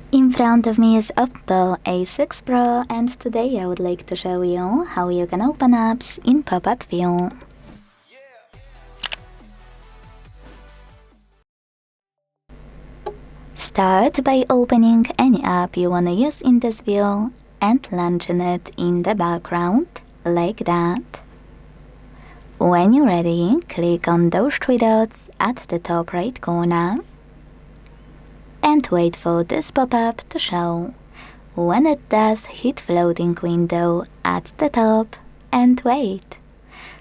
In front of me is OPPO A6 Pro, and today I would like to show you how you can open apps in pop-up view. Start by opening any app you wanna use in this view and launching it in the background, like that. When you're ready, click on those three dots at the top right corner and wait for this pop-up to show. When it does, hit floating window at the top and wait.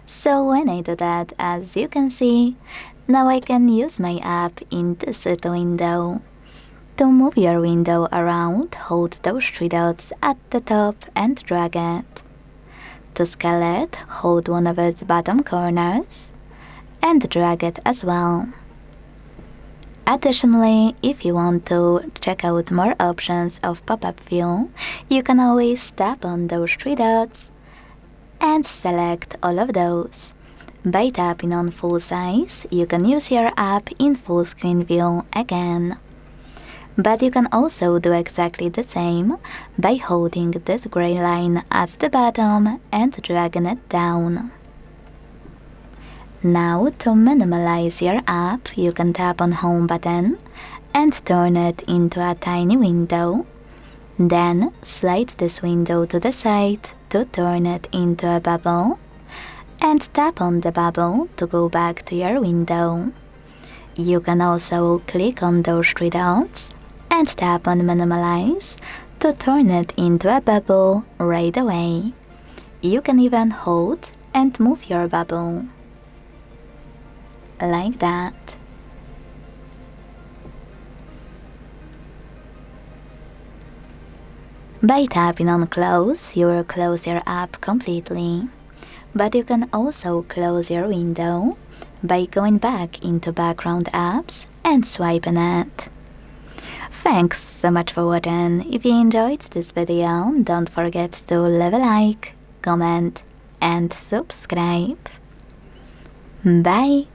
So when I do that, as you can see, now I can use my app in this little window. To move your window around, hold those three dots at the top and drag it. To scale it, hold one of its bottom corners and drag it as well. Additionally, if you want to check out more options of pop-up view, you can always tap on those three dots and select all of those. By tapping on full size, you can use your app in full screen view again. But you can also do exactly the same by holding this gray line at the bottom and dragging it down. Now, to minimize your app, you can tap on Home button and turn it into a tiny window. Then slide this window to the side to turn it into a bubble and tap on the bubble to go back to your window. You can also click on those three dots and tap on Minimize to turn it into a bubble right away. You can even hold and move your bubble, like that. By tapping on Close, you will close your app completely. But you can also close your window by going back into Background Apps and swiping it. Thanks so much for watching. If you enjoyed this video, don't forget to leave a like, comment and subscribe. Bye!